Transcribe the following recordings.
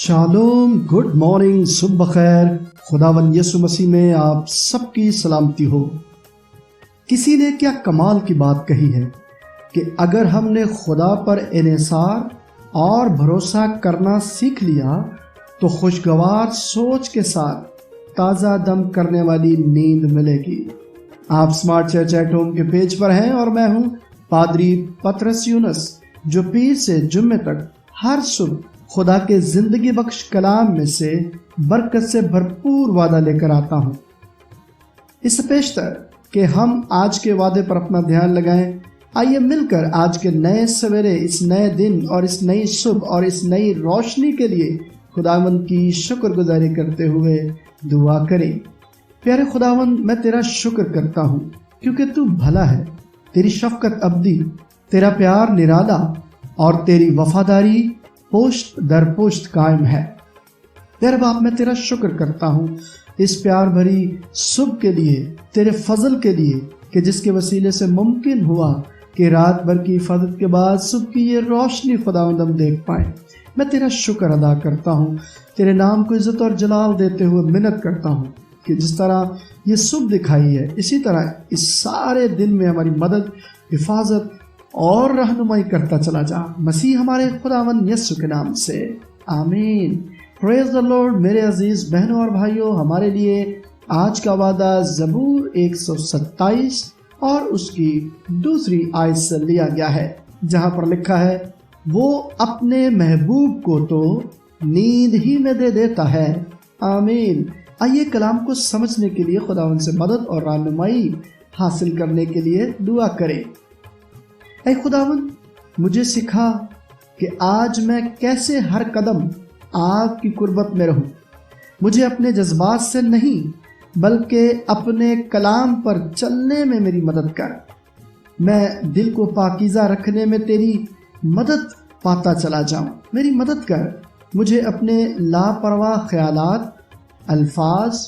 Shalom, good morning, صبح بخیر۔ خداوند یسوع مسیح میں آپ سب کی سلامتی ہو۔ کسی نے کیا کمال کی بات کہی ہے کہ اگر ہم نے خدا پر انحصار اور بھروسہ کرنا سیکھ لیا تو خوشگوار سوچ کے ساتھ تازہ دم کرنے والی نیند ملے گی۔ آپ سمارٹ چرچ ایٹ ہوم کے پیج پر ہیں اور میں ہوں پادری پطرس یونس، جو پیر سے جمعے تک ہر صبح خدا کے زندگی بخش کلام میں سے برکت سے بھرپور وعدہ لے کر آتا ہوں۔ اس سے پیشتر کہ ہم آج کے وعدے پر اپنا دھیان لگائیں، آئیے مل کر آج کے نئے سویرے، اس نئے دن اور اس نئی صبح اور اس نئی روشنی کے لیے خداوند کی شکر گزاری کرتے ہوئے دعا کریں۔ پیارے خداوند، میں تیرا شکر کرتا ہوں کیونکہ تو بھلا ہے، تیری شفقت ابدی، تیرا پیار نرالا اور تیری وفاداری پوشت در پوشت قائم ہے۔ پیارے باپ، میں تیرا شکر کرتا ہوں اس پیار بھری صبح کے لیے، تیرے فضل کے لیے کہ جس کے وسیلے سے ممکن ہوا کہ رات بھر کی حفاظت کے بعد صبح کی یہ روشنی خداوند ہم دیکھ پائیں۔ میں تیرا شکر ادا کرتا ہوں، تیرے نام کو عزت اور جلال دیتے ہوئے منت کرتا ہوں کہ جس طرح یہ صبح دکھائی ہے، اسی طرح اس سارے دن میں ہماری مدد، حفاظت اور رہنمائی کرتا چلا جا، مسیح ہمارے خداوند یسوع کے نام سے، آمین۔ پریز دی لارڈ۔ میرے عزیز بہنوں اور بھائیوں، ہمارے لیے آج کا وعدہ زبور 127 اور اس کی دوسری آیت سے لیا گیا ہے، جہاں پر لکھا ہے، وہ اپنے محبوب کو تو نیند ہی میں دے دیتا ہے، آمین۔ آئیے کلام کو سمجھنے کے لیے خداوند سے مدد اور رہنمائی حاصل کرنے کے لیے دعا کریں۔ اے خداوند، مجھے سکھا کہ آج میں کیسے ہر قدم آپ کی قربت میں رہوں۔ مجھے اپنے جذبات سے نہیں بلکہ اپنے کلام پر چلنے میں میری مدد کر۔ میں دل کو پاکیزہ رکھنے میں تیری مدد پاتا چلا جاؤں، میری مدد کر۔ مجھے اپنے لاپرواہ خیالات، الفاظ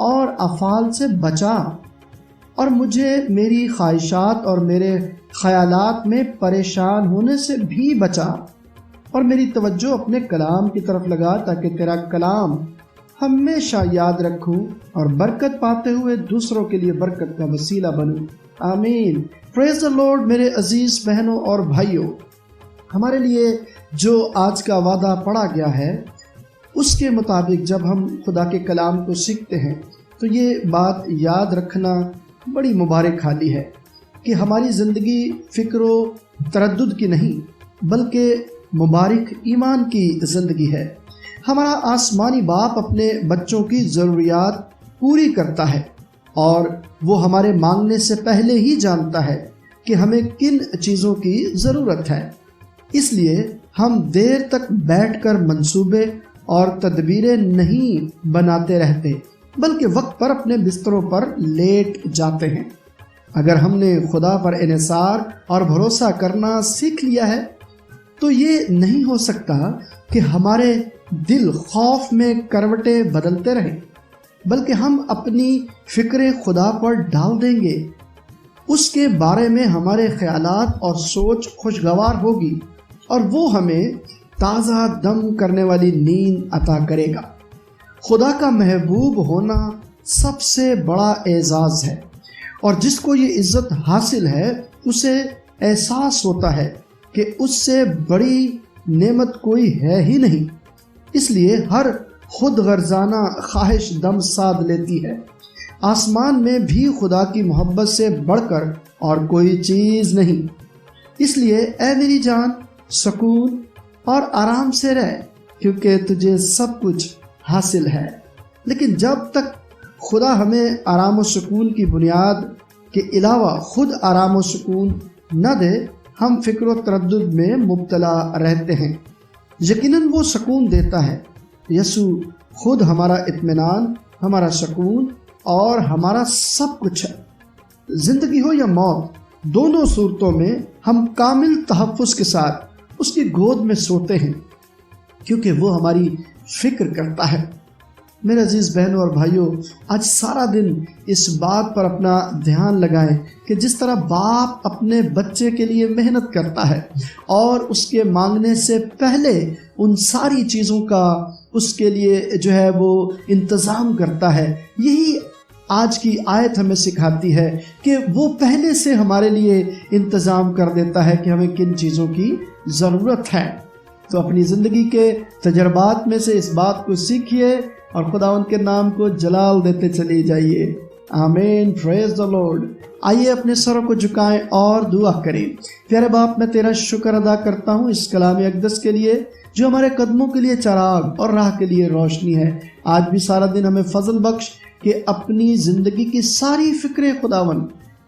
اور افعال سے بچا، اور مجھے میری خواہشات اور میرے خیالات میں پریشان ہونے سے بھی بچا، اور میری توجہ اپنے کلام کی طرف لگا تاکہ تیرا کلام ہمیشہ یاد رکھوں اور برکت پاتے ہوئے دوسروں کے لیے برکت کا وسیلہ بنوں، آمین۔ پریز دی لارڈ۔ میرے عزیز بہنوں اور بھائیوں، ہمارے لیے جو آج کا وعدہ پڑھا گیا ہے اس کے مطابق جب ہم خدا کے کلام کو سیکھتے ہیں تو یہ بات یاد رکھنا بڑی مبارک حالی ہے کہ ہماری زندگی فکر و تردد کی نہیں بلکہ مبارک ایمان کی زندگی ہے۔ ہمارا آسمانی باپ اپنے بچوں کی ضروریات پوری کرتا ہے، اور وہ ہمارے مانگنے سے پہلے ہی جانتا ہے کہ ہمیں کن چیزوں کی ضرورت ہے۔ اس لیے ہم دیر تک بیٹھ کر منصوبے اور تدبیریں نہیں بناتے رہتے بلکہ وقت پر اپنے بستروں پر لیٹ جاتے ہیں۔ اگر ہم نے خدا پر انحصار اور بھروسہ کرنا سیکھ لیا ہے تو یہ نہیں ہو سکتا کہ ہمارے دل خوف میں کروٹیں بدلتے رہیں، بلکہ ہم اپنی فکریں خدا پر ڈال دیں گے۔ اس کے بارے میں ہمارے خیالات اور سوچ خوشگوار ہوگی، اور وہ ہمیں تازہ دم کرنے والی نیند عطا کرے گا۔ خدا کا محبوب ہونا سب سے بڑا اعزاز ہے، اور جس کو یہ عزت حاصل ہے اسے احساس ہوتا ہے کہ اس سے بڑی نعمت کوئی ہے ہی نہیں، اس لیے ہر خود غرضانہ خواہش دم ساد لیتی ہے۔ آسمان میں بھی خدا کی محبت سے بڑھ کر اور کوئی چیز نہیں، اس لیے اے میری جان سکون اور آرام سے رہ، کیونکہ تجھے سب کچھ حاصل ہے۔ لیکن جب تک خدا ہمیں آرام و سکون کی بنیاد کے علاوہ خود آرام و سکون نہ دے، ہم فکر و تردد میں مبتلا رہتے ہیں۔ یقیناً وہ سکون دیتا ہے۔ یسوع خود ہمارا اطمینان، ہمارا سکون اور ہمارا سب کچھ ہے۔ زندگی ہو یا موت، دونوں صورتوں میں ہم کامل تحفظ کے ساتھ اس کی گود میں سوتے ہیں، کیونکہ وہ ہماری فکر کرتا ہے۔ میرے عزیز بہنوں اور بھائیوں، آج سارا دن اس بات پر اپنا دھیان لگائیں کہ جس طرح باپ اپنے بچے کے لیے محنت کرتا ہے اور اس کے مانگنے سے پہلے ان ساری چیزوں کا اس کے لیے جو ہے وہ انتظام کرتا ہے، یہی آج کی آیت ہمیں سکھاتی ہے کہ وہ پہلے سے ہمارے لیے انتظام کر دیتا ہے کہ ہمیں کن چیزوں کی ضرورت ہے۔ تو اپنی زندگی کے تجربات میں سے اس بات کو سیکھیے اور خداوند کے نام کو جلال دیتے چلی جائیے۔ آمین، پریز دا لارڈ۔ آئیے اپنے سروں کو جھکائیں اور دعا کریں۔ پیارے باپ، میں تیرا شکر ادا کرتا ہوں اس کلام اقدس کے لیے جو ہمارے قدموں کے لیے چراغ اور راہ کے لیے روشنی ہے۔ آج بھی سارا دن ہمیں فضل بخش کہ اپنی زندگی کی ساری فکریں خداوند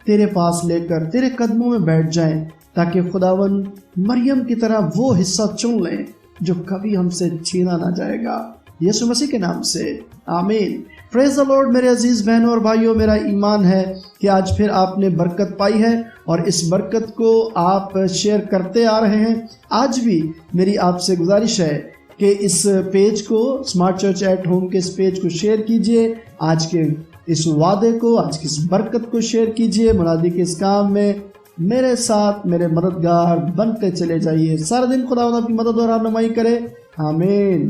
تیرے پاس لے کر تیرے قدموں میں بیٹھ جائیں، تاکہ خداوند مریم کی طرح وہ حصہ چن لیں جو کبھی ہم سے چھینا نہ جائے گا، یسوع مسیح کے نام سے، آمین۔ پریز دا لارڈ۔ میرے عزیز بہنوں اور بھائیوں، میرا ایمان ہے کہ آج پھر آپ نے برکت پائی ہے اور اس برکت کو آپ شیئر کرتے آ رہے ہیں۔ آج بھی میری آپ سے گزارش ہے کہ اس پیج کو، اسمارٹ چرچ ایٹ ہوم کے اس پیج کو شیئر کیجئے، آج کے اس وعدے کو، آج کی اس برکت کو شیئر کیجئے، منادی کے اس کام میں میرے ساتھ میرے مددگار بنتے چلے جائیے۔ سارا دن خداوند آپ کی مدد اور رہنمائی کرے، آمین۔